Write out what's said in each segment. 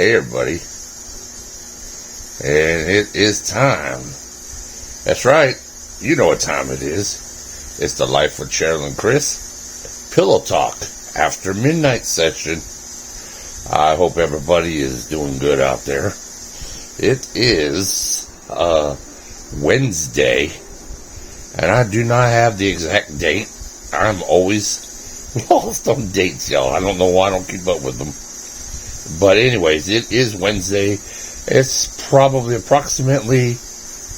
Hey everybody, and it is time. That's right, you know what time it is. It's the Life with Cheryl and Chris Pillow Talk after midnight session. I hope everybody is doing good out there. It is Wednesday, and I do not have the exact date. I'm always lost on dates, y'all. I don't know why I don't keep up with them. But anyways, it is Wednesday. It's probably approximately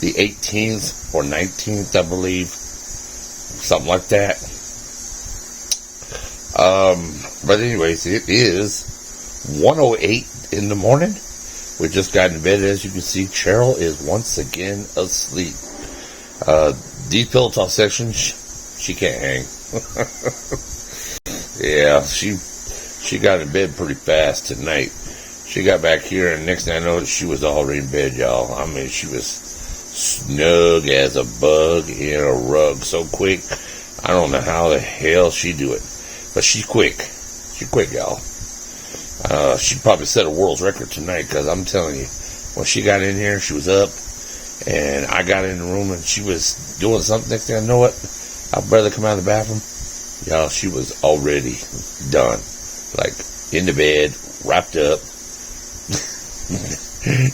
the 18th or 19th, I believe. Something like that. But anyways, it is 1:08 in the morning. We just got in bed. As you can see, Cheryl is once again asleep. These pillow talk sections, she can't hang. Yeah, she got in bed pretty fast tonight. She got back here, and next thing I know, she was already in bed, y'all. I mean, she was snug as a bug in a rug so quick. I don't know how the hell she do it, but she's quick. She's quick, y'all. She probably set a world's record tonight, because I'm telling you, when she got in here, she was up, and I got in the room, and she was doing something. Next thing I know it, I barely come out of the bathroom. Y'all, she was already done. Like, in the bed, wrapped up,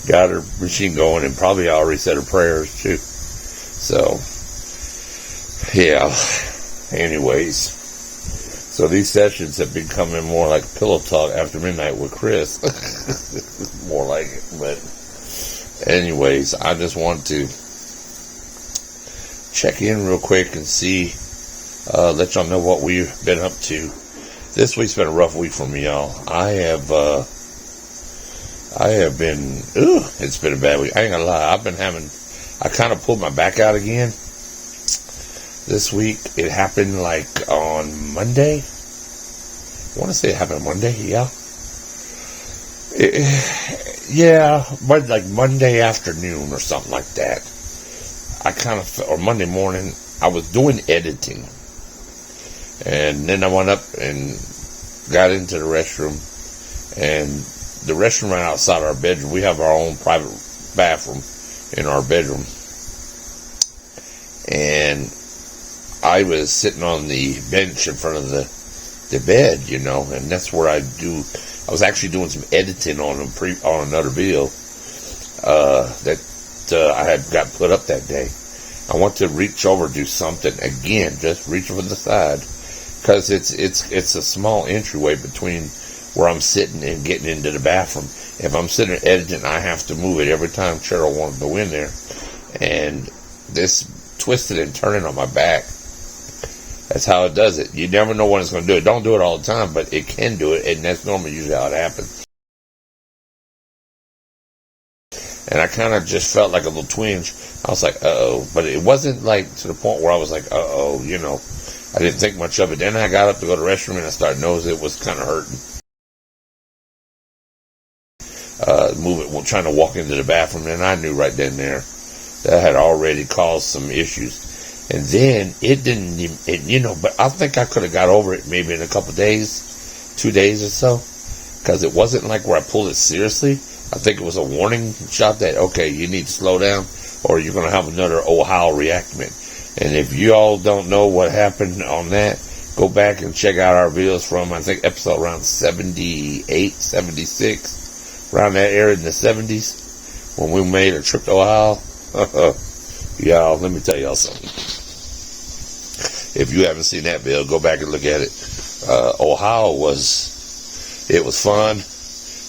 got her machine going, and probably already said her prayers, too. So, yeah. Anyways, so these sessions have been coming more like pillow talk after midnight with Chris. More like it. But anyways, I just want to check in real quick and see, let y'all know what we've been up to. This week's been a rough week for me, y'all. I have been, it's been a bad week. I ain't gonna lie. I kind of pulled my back out again this week. It happened like on Monday. I want to say it happened Monday, yeah. But like Monday afternoon or something like that. Or Monday morning, I was doing editing. And then I went up and got into the restroom. And the restroom right outside our bedroom. We have our own private bathroom in our bedroom. And I was sitting on the bench in front of the bed, you know, and that's where I was actually doing some editing on another video that I had got put up that day. I want to reach over and do something again, just reach over the side, because it's a small entryway between where I'm sitting and getting into the bathroom. If I'm sitting there editing, I have to move it every time Cheryl wants to go in there, and this twisted and turning on my back. That's how it does it. You never know when it's going to do it. Don't do it all the time, but it can do it, and that's normally usually how it happens. And I kind of just felt like a little twinge. I was like, uh-oh. But it wasn't like to the point where I was like, uh-oh, you know. I didn't think much of it. Then I got up to go to the restroom, and I started noticing it was kind of hurting. Trying to walk into the bathroom, and I knew right then and there that had already caused some issues. And then it didn't even, but I think I could have got over it maybe in a couple days, 2 days or so, because it wasn't like where I pulled it seriously. I think it was a warning shot that, okay, you need to slow down or you're going to have another Ohio reenactment. And if you all don't know what happened on that, go back and check out our videos from, I think, episode around 78, 76, around that area in the 70s, when we made a trip to Ohio. Y'all, let me tell y'all something. If you haven't seen that video, go back and look at it. Ohio was fun,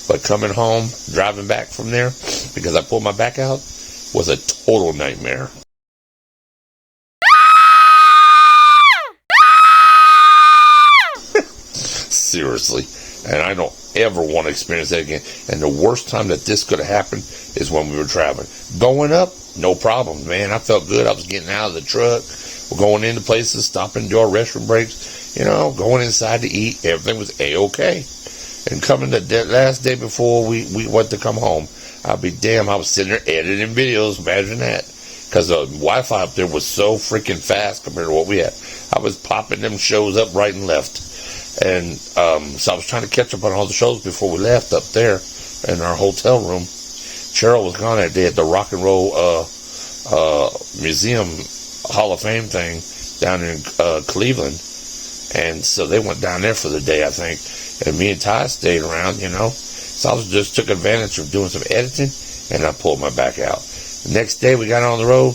but coming home, driving back from there, because I pulled my back out, was a total nightmare. Seriously. And I don't ever want to experience that again. And the worst time that this could have happened is when we were traveling. Going up, no problem, man. I felt good. I was getting out of the truck. We're going into places, stopping to do our restroom breaks, going inside to eat. Everything was A-okay. And coming the last day before we went to come home, I'll be damned, I was sitting there editing videos. Imagine that. Because the Wi-Fi up there was so freaking fast compared to what we had. I was popping them shows up right and left. And so I was trying to catch up on all the shows before we left up there. in our hotel room. Cheryl was gone that day at the Rock and Roll Museum Hall of Fame thing down in Cleveland, and so they went down there for the day, I think, and me and Ty stayed around, so I just took advantage of doing some editing, and I pulled my back out. The next day we got on the road,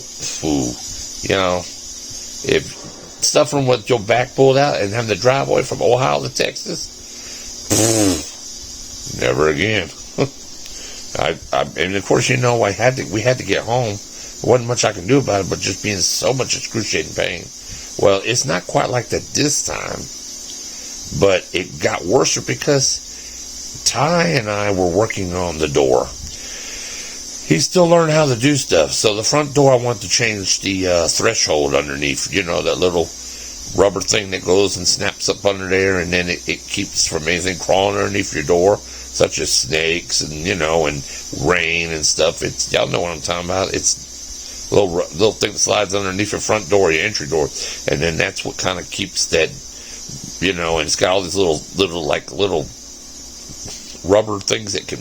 if suffering with your back pulled out and having to drive away from Ohio to Texas, never again. And of course, we had to get home. There wasn't much I could do about it, but just being so much excruciating pain. Well, it's not quite like that this time, but it got worse because Ty and I were working on the door. He's still learning how to do stuff. So the front door, I want to change the threshold underneath, that little rubber thing that goes and snaps up under there, and then it keeps from anything crawling underneath your door, such as snakes and and rain and stuff. Y'all know what I'm talking about. It's a little thing that slides underneath your front door, your entry door, and then that's what kind of keeps that, and it's got all these little rubber things that can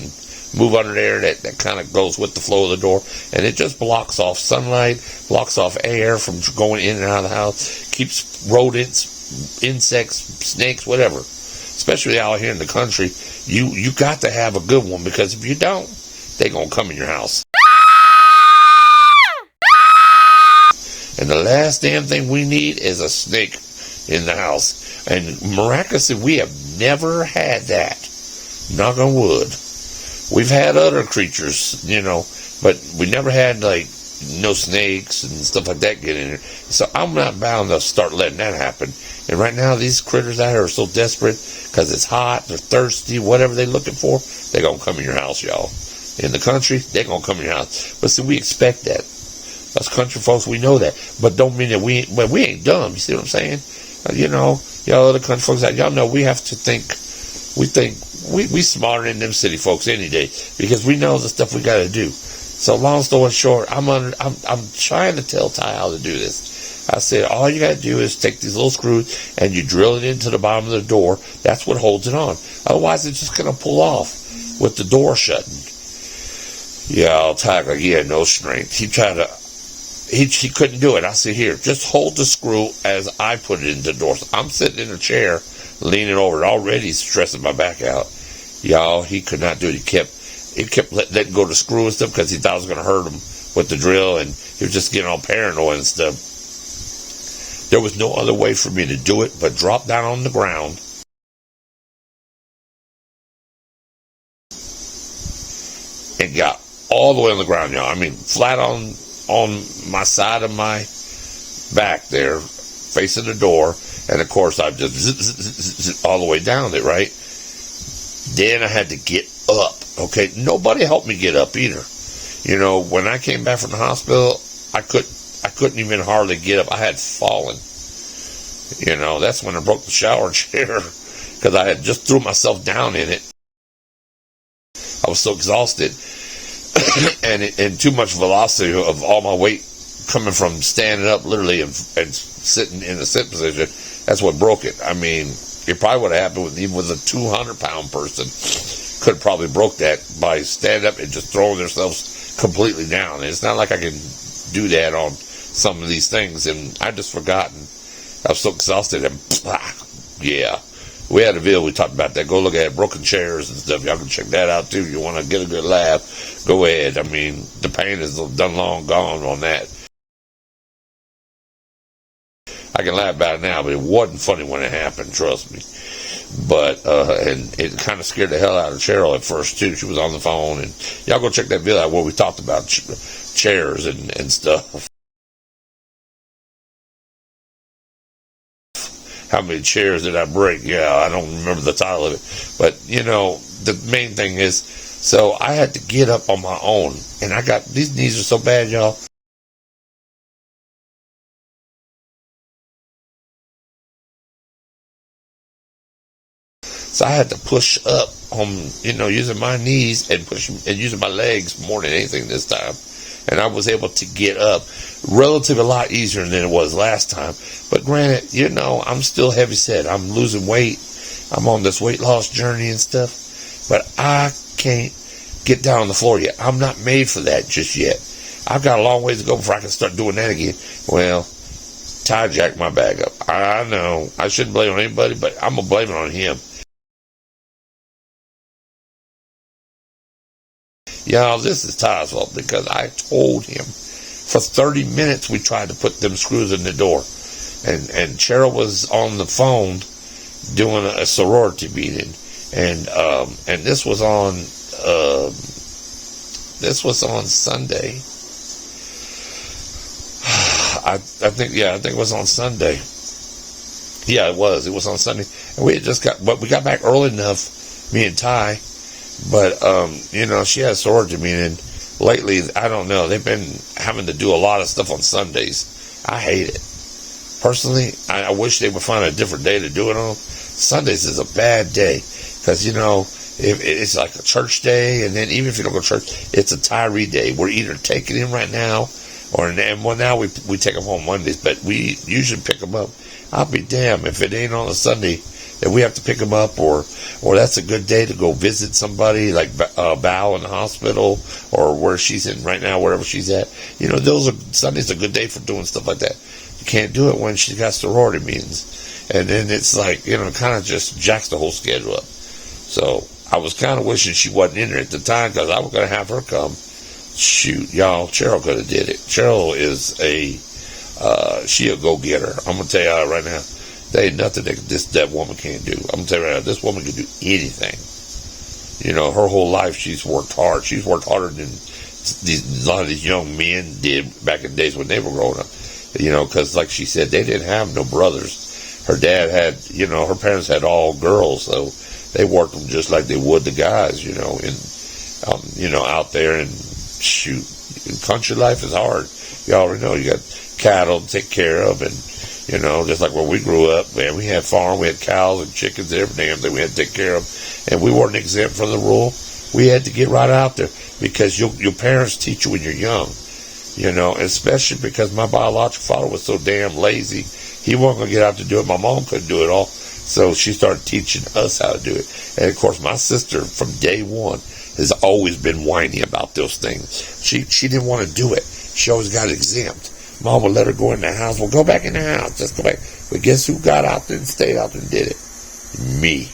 move under there that kind of goes with the flow of the door, and it just blocks off sunlight, blocks off air from going in and out of the house, keeps rodents, insects, snakes, whatever. Especially out here in the country, you got to have a good one, because if you don't, they're going to come in your house. And the last damn thing we need is a snake in the house. And miraculously, we have never had that. Knock on wood. We've had other creatures, but we never had, no snakes and stuff like that get in there. So I'm not bound to start letting that happen. And right now, these critters out here are so desperate because it's hot, they're thirsty, whatever they're looking for, they're going to come in your house, y'all. In the country, they're going to come in your house. But see, we expect that. Us country folks, we know that. But don't mean that we ain't dumb. You see what I'm saying? Y'all other country folks, y'all know we have to think. We smarter than them city folks any day, because we know the stuff we got to do. So long story short, I'm trying to tell Ty how to do this. I said, all you got to do is take these little screws and you drill it into the bottom of the door. That's what holds it on. Otherwise, it's just going to pull off with the door shutting. Yeah, Ty, he had no strength. He couldn't do it. I said, here, just hold the screw as I put it into the door. So I'm sitting in a chair, leaning over it, already stressing my back out. Y'all, he could not do it. He kept letting go the screw and stuff because he thought it was going to hurt him with the drill, and he was just getting all paranoid and stuff. There was no other way for me to do it but drop down on the ground and got all the way on the ground, y'all. I mean, flat on my side of my back there, facing the door, and of course I just zip all the way down it, right? Then I had to get up. Okay, nobody helped me get up either. When I came back from the hospital, I couldn't even hardly get up. I had fallen. That's when I broke the shower chair, because I had just threw myself down in it. I was so exhausted, and too much velocity of all my weight coming from standing up, literally, and sitting in a sit position. That's what broke it. I mean, it probably would have happened even with a 200-pound person. Could have probably broke that by standing up and just throwing themselves completely down. And it's not like I can do that on some of these things, and I just forgotten. I was so exhausted, and yeah. We had a video, we talked about that. Go look at it, broken chairs and stuff. Y'all can check that out too. You want to get a good laugh, go ahead. I mean, the pain is done long gone on that. I can laugh about it now, but it wasn't funny when it happened, trust me. But, and it kind of scared the hell out of Cheryl at first too. She was on the phone, and y'all go check that video out where we talked about chairs and stuff. How many chairs did I break? Yeah, I don't remember the title of it. But, the main thing is, so I had to get up on my own. And these knees are so bad, y'all. So I had to push up on, using my knees and using my legs more than anything this time. And I was able to get up relatively a lot easier than it was last time. But granted, I'm still heavy set. I'm losing weight. I'm on this weight loss journey and stuff. But I can't get down on the floor yet. I'm not made for that just yet. I've got a long ways to go before I can start doing that again. Well, Ty jacked my bag up. I know. I shouldn't blame it on anybody, but I'm going to blame it on him. Y'all, this is Ty's fault because I told him for 30 minutes we tried to put them screws in the door. And Cheryl was on the phone doing a sorority meeting. And this was on Sunday. I think it was on Sunday. Yeah, it was on Sunday. And we got back early enough, me and Ty, but she had a sorority meeting. Lately, I don't know, they've been having to do a lot of stuff on Sundays. I hate it. Personally, I wish they would find a different day to do it on. Sundays is a bad day, because it's like a church day, and then even if you don't go to church, it's a Tyree day. We're either taking him right now, now we take him home Mondays, but we usually pick him up. I'll be damned if it ain't on a Sunday that we have to pick him up, or that's a good day to go visit somebody like Val in the hospital, or where she's in right now, wherever she's at. Sunday's a good day for doing stuff like that. You can't do it when she's got sorority meetings. And then it's like, kind of just jacks the whole schedule up. So I was kind of wishing she wasn't in there at the time, because I was going to have her come. Shoot, y'all, Cheryl could have did it. Cheryl is she a go-getter. I'm going to tell y'all right now, there ain't nothing that woman can't do. I'm going to tell you right now, this woman can do anything. Her whole life she's worked hard. She's worked harder than a lot of these young men did back in the days when they were growing up. Because like she said, they didn't have no brothers. Her dad had, her parents had all girls, so they worked them just like they would the guys, out there. And shoot, country life is hard. You already know you got cattle to take care of, and just like where we grew up, man, we had farm, we had cows and chickens and every damn thing we had to take care of, and we weren't exempt from the rule. We had to get right out there, because your parents teach you when you're young, especially because my biological father was so damn lazy. He wasn't going to get out to do it. My mom couldn't do it all. So she started teaching us how to do it. And, of course, my sister, from day one, has always been whiny about those things. She didn't want to do it. She always got exempt. Mom would let her go in the house. Well, go back in the house. Just go back. But guess who got out there and stayed out there and did it? Me.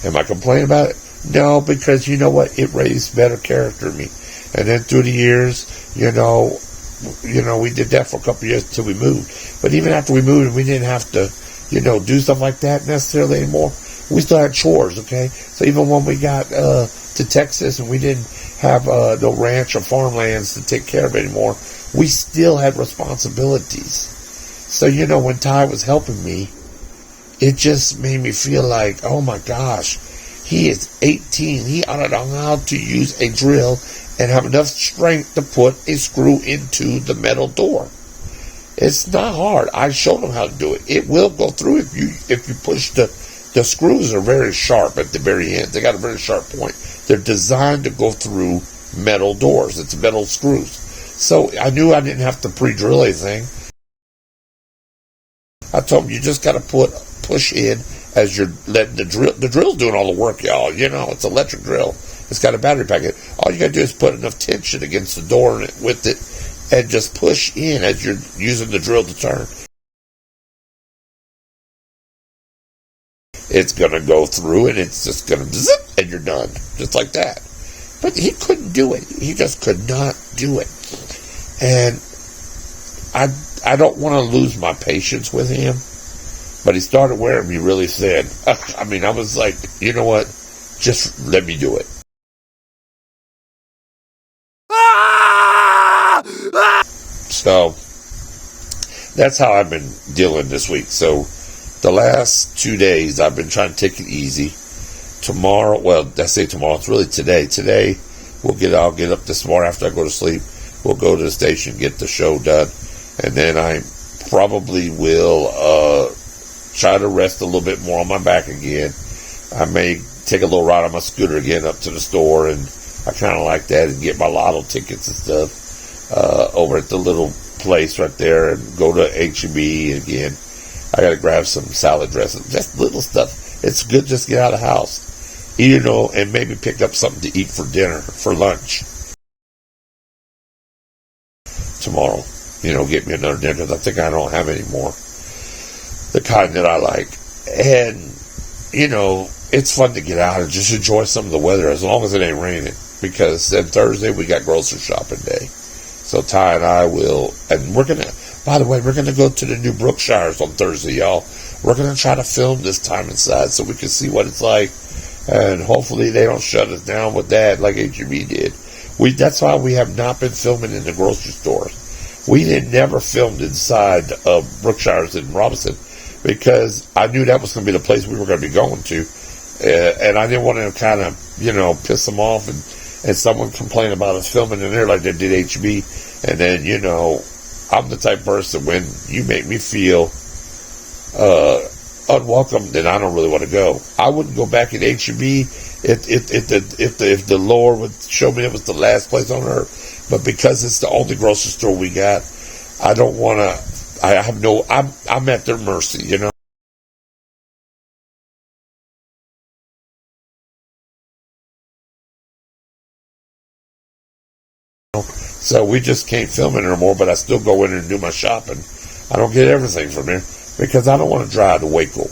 Am I complaining about it? No, because you know what? It raised better character in me. And then through the years, we did that for a couple of years until we moved. But even after we moved, we didn't have to, do stuff like that necessarily anymore. We still had chores, okay? So even when we got to Texas and we didn't have no ranch or farmlands to take care of anymore, we still had responsibilities. So, when Ty was helping me, it just made me feel like, oh my gosh, he is 18. He ought to know how to use a drill and have enough strength to put a screw into the metal door. It's not hard. I showed him how to do it. It will go through if you push the screws are very sharp at the very end. They got a very sharp point. They're designed to go through metal doors. It's metal screws. So I knew I didn't have to pre-drill anything. I told him you just got to push in as you're letting the drill's doing all the work, y'all. It's an electric drill. It's got a battery pack in it. All you got to do is put enough tension against the door with it and just push in as you're using the drill to turn. It's going to go through, and it's just going to zip, and you're done. Just like that. But he couldn't do it. He just could not do it. And I don't want to lose my patience with him, but he started wearing me really thin. I was like, you know what? Just let me do it. So that's how I've been dealing this week. So the last 2 days I've been trying to take it easy. Tomorrow, well, I say tomorrow, it's really today. Today I'll get up this morning after I go to sleep. We'll go to the station, get the show done, and then I probably will try to rest a little bit more on my back again. I may take a little ride on my scooter again up to the store, and I kind of like that, and get my lotto tickets and stuff over at the little place right there, and go to H-E-B again. I got to grab some salad dressing, just little stuff. It's good just to get out of the house. and maybe pick up something to eat for dinner, for lunch tomorrow. Get me another dinner, because I think I don't have any more. The kind that I like. And, it's fun to get out and just enjoy some of the weather, as long as it ain't raining. Because then Thursday we got grocery shopping day. So Ty and I will, and we're going to, by the way, we're going to go to the new Brookshires on Thursday, y'all. We're going to try to film this time inside so we can see what it's like. And hopefully they don't shut us down with that like HEB did. That's why we have not been filming in the grocery stores. We never filmed inside Brookshires in Robinson, because I knew that was going to be the place we were going to be going to. And I didn't want to kind of, piss them off and someone complain about us filming in there like they did HB. And then, I'm the type of person, when you make me feel unwelcome, then I don't really want to go. I wouldn't go back at HB if the Lord would show me it was the last place on earth. But because it's the only grocery store we got, I don't want to. I'm at their mercy, So we just can't film it anymore, but I still go in and do my shopping. I don't get everything from there because I don't want to drive to Waco,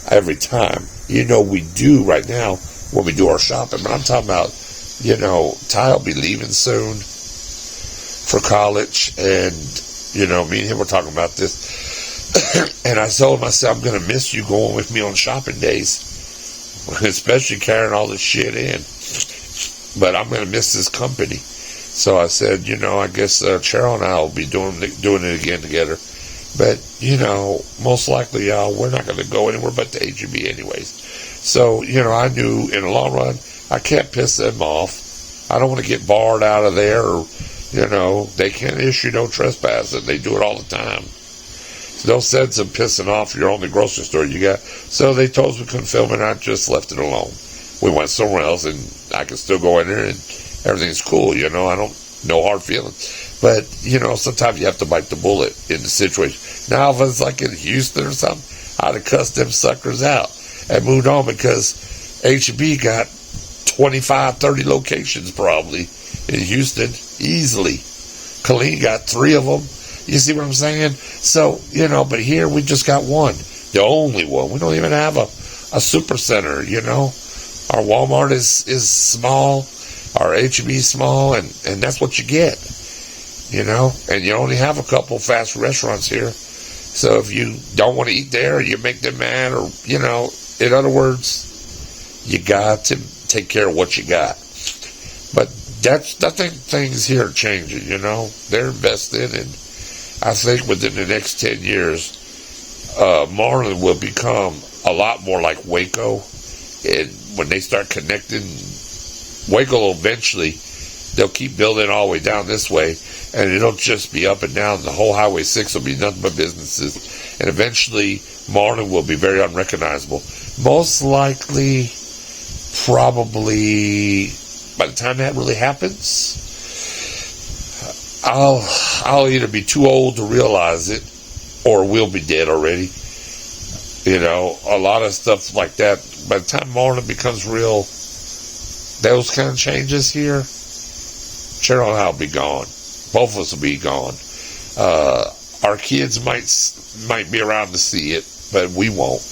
every time. We do right now when we do our shopping, but I'm talking about, Ty will be leaving soon for college, and, me and him were talking about this. And I told him, I said, I'm going to miss you going with me on shopping days, especially carrying all this shit in. But I'm going to miss this company. So I said, I guess Cheryl and I will be doing it again together. But, most likely, we're not going to go anywhere but the HEB anyways. So, I knew in the long run, I can't piss them off. I don't want to get barred out of there, or, they can't issue no trespassing. They do it all the time. So no sense in pissing off your only grocery store you got. So they told us we couldn't film it, and I just left it alone. We went somewhere else, and I can still go in there, and everything's cool, I don't, no hard feelings. But, sometimes you have to bite the bullet in the situation. Now, if it's like in Houston or something, I'd have cussed them suckers out and moved on, because HEB got 25, 30 locations probably in Houston, easily. Colleen got 3 of them. You see what I'm saying? So, but here we just got one. The only one. We don't even have a super center, Our Walmart is small. Our HEB is small, and that's what you get, and you only have a couple fast food restaurants here. So if you don't want to eat there, you make them mad, or, in other words, you got to take care of what you got. But I think things here are changing, they're invested, and I think within the next 10 years, Marlin will become a lot more like Waco, and when they start connecting, Waco eventually, they'll keep building all the way down this way, and it'll just be up and down. The whole Highway 6 will be nothing but businesses, and eventually Marlin will be very unrecognizable. Most likely, probably, by the time that really happens, I'll either be too old to realize it, or we'll be dead already. A lot of stuff like that. By the time Marlin becomes real, those kind of changes here, Cheryl and I will be gone. Both of us will be gone. Our kids might be around to see it, but we won't.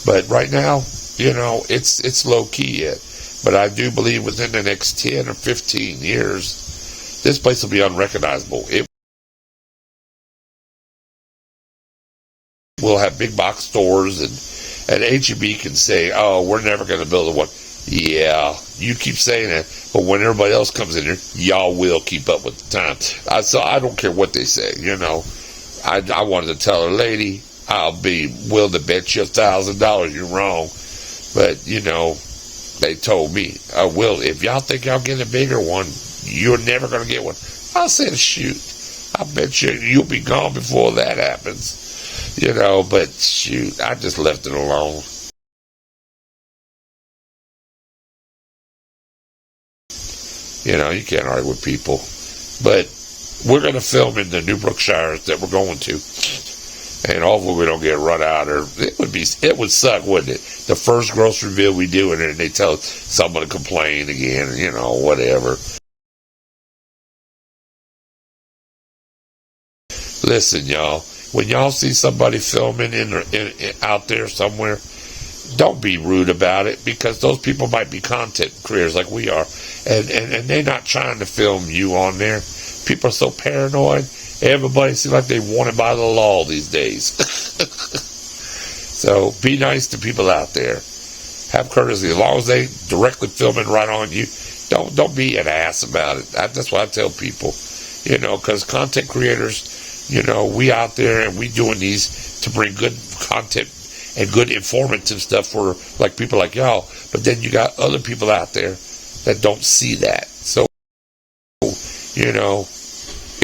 But right now, it's low key yet. But I do believe within the next 10 or 15 years, this place will be unrecognizable. It will have big box stores, and HEB can say, oh, we're never going to build a one. Yeah, you keep saying that, but when everybody else comes in here, y'all will keep up with the time. So I don't care what they say, I wanted to tell her, lady, I'll be willing to bet you $1,000 you're wrong. But, they told me, Will, if y'all think y'all get a bigger one, you're never going to get one. I said, shoot, I bet you'll be gone before that happens. But shoot, I just left it alone. You can't argue with people. But we're going to film in the new Brookshires that we're going to. And hopefully we don't get run out, or it would suck, wouldn't it? The first grocery bill we do, and then they tell someone to complain again, whatever. Listen, y'all, when y'all see somebody filming out there somewhere, don't be rude about it, because those people might be content creators like we are, and they're not trying to film you on there. People are so paranoid. Everybody seems like they wanted by the law these days. So be nice to people out there. Have courtesy. As long as they directly filming right on you, don't be an ass about it. That's what I tell people. Because content creators, we out there and we doing these to bring good content and good informative stuff for like people like y'all. But then you got other people out there that don't see that. So,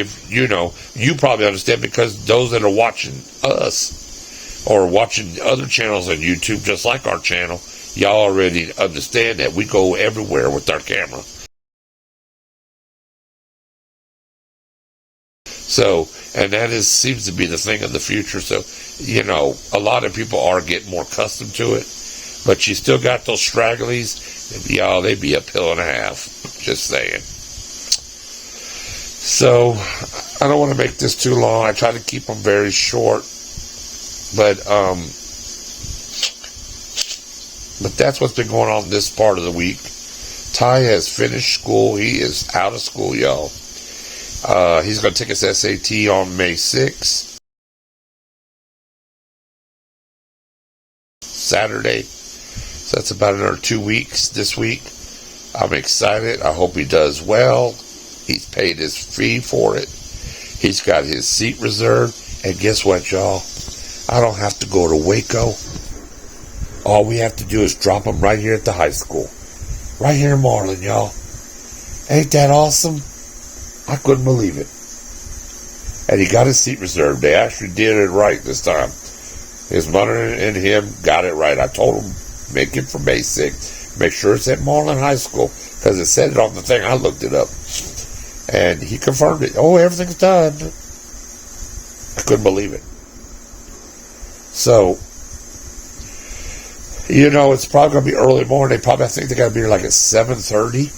if you probably understand, because those that are watching us or watching other channels on YouTube, just like our channel, y'all already understand that we go everywhere with our camera. So, and that seems to be the thing of the future. So, a lot of people are getting more accustomed to it, but you still got those stragglies. Y'all, they be a pill and a half. Just saying. So, I don't want to make this too long. I try to keep them very short. But that's what's been going on this part of the week. Ty has finished school. He is out of school, y'all. He's going to take his SAT on May 6th. Saturday. So that's about another 2 weeks this week. I'm excited. I hope he does well. He's paid his fee for it. He's got his seat reserved. And guess what, y'all? I don't have to go to Waco. All we have to do is drop him right here at the high school. Right here in Marlin, y'all. Ain't that awesome? I couldn't believe it. And he got his seat reserved. They actually did it right this time. His mother and him got it right. I told him, make it for May 6th. Make sure it's at Marlin High School, because it said it on the thing. I looked it up. And he confirmed it. Oh, everything's done. I couldn't believe it. So, it's probably going to be early morning. I think they got to be here like at 7:30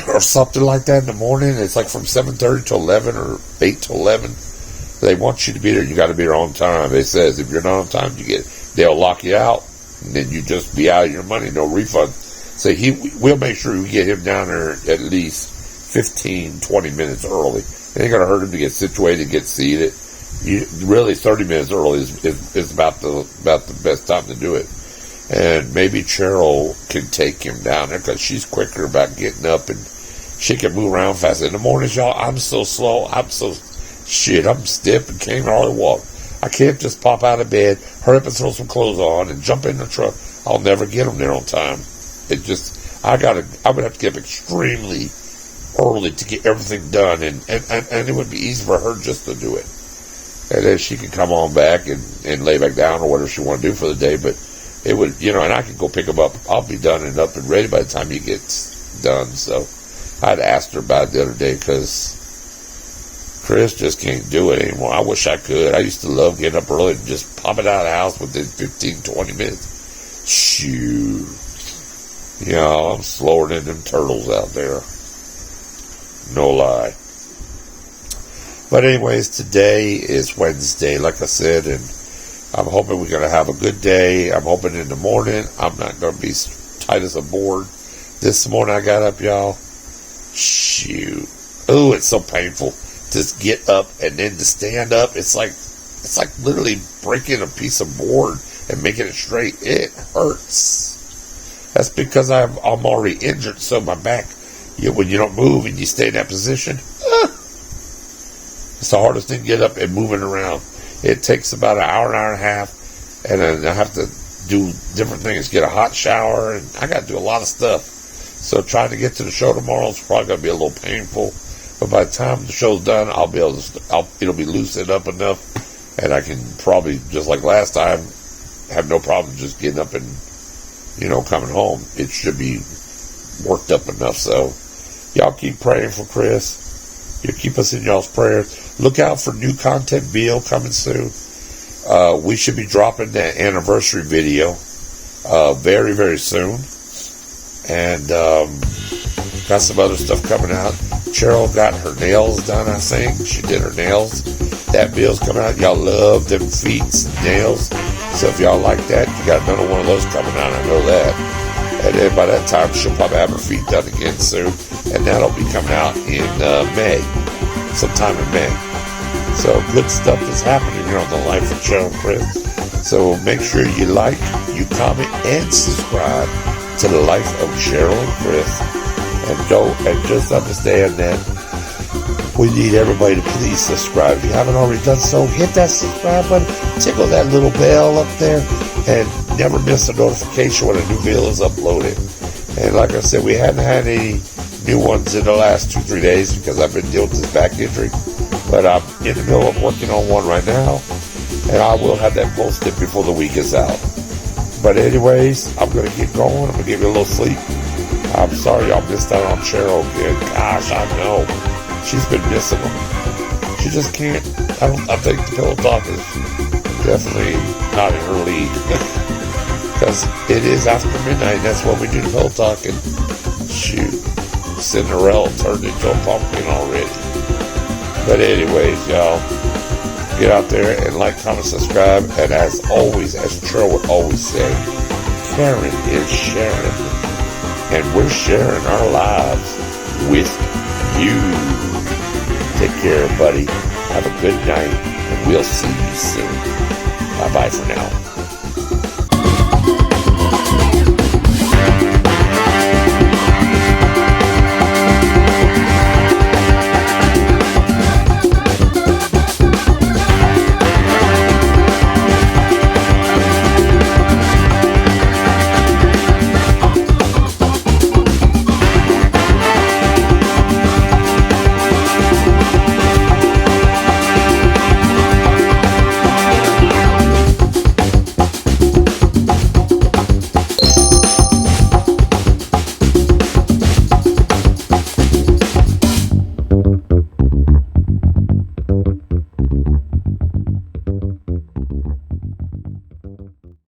or something like that in the morning. It's like from 7:30 to 11 or 8 to 11. They want you to be there. You got to be there on time. It says if you're not on time, they'll lock you out, and then you just be out of your money, no refund. So we'll make sure we get him down there at least 15, 20 minutes early. It ain't going to hurt him to get situated, get seated. Really, 30 minutes early is about the best time to do it. And maybe Cheryl can take him down there, because she's quicker about getting up, and she can move around fast. In the mornings, y'all, I'm so slow. I'm stiff and can't hardly walk. I can't just pop out of bed, hurry up and throw some clothes on, and jump in the truck. I'll never get them there on time. I would have to get up extremely early to get everything done, and it would be easy for her just to do it. And then she can come on back and lay back down or whatever she want to do for the day. But it would, and I can go pick him up. I'll be done and up and ready by the time he gets done. So I'd asked her about it the other day, because Chris just can't do it anymore. I wish I could. I used to love getting up early and just popping out of the house within 15, 20 minutes. Shoot. I'm slower than them turtles out there. No lie. But anyways, today is Wednesday, like I said, and I'm hoping we're going to have a good day. I'm hoping in the morning I'm not going to be tight as a board. This morning I got up, y'all. Shoot. Oh, it's so painful to get up and then to stand up. It's like literally breaking a piece of board and making it straight. It hurts. That's because I'm already injured, so my back, when you don't move and you stay in that position, it's the hardest thing to get up and moving around. It takes about an hour and a half, and then I have to do different things, get a hot shower, and I got to do a lot of stuff. So trying to get to the show tomorrow is probably going to be a little painful, but by the time the show's done, it'll be loosened up enough, and I can probably, just like last time, have no problem just getting up and, coming home. It should be worked up enough. So y'all keep praying for Chris. You keep us in y'all's prayers. Look out for new content video coming soon. We should be dropping that anniversary video very, very soon. And got some other stuff coming out. Cheryl got her nails done, I think. She did her nails. That video's coming out. Y'all love them feet and nails. So if y'all like that, you got another one of those coming out. I know that. And then by that time, she'll probably have her feet done again soon. And that'll be coming out in May. Sometime in May. So good stuff is happening here on the Life of Cheryl and Chris. So make sure you like, you comment, and subscribe to the Life of Cheryl and Chris. And just understand that we need everybody to please subscribe. If you haven't already done so, hit that subscribe button, tickle that little bell up there, and never miss a notification when a new video is uploaded. And like I said, we hadn't had any new ones in the last 2-3 days because I've been dealing with this back injury. But I'm in the middle of working on one right now, and I will have that posted before the week is out. But anyways, I'm going to get going. I'm going to give you a little sleep. I'm sorry y'all missed out on Cheryl again. Gosh, I know. She's been missing them. She just can't. I think the Pillow Talk is definitely not in her league. Because it is after midnight, and that's when we do the Pillow Talk. And shoot, Cinderella turned into a pumpkin already. But anyways, y'all, get out there and like, comment, subscribe. And as always, as Cheryl would always say, Karen is sharing. And we're sharing our lives with you. Take care, buddy. Have a good night, and we'll see you soon. Bye-bye for now.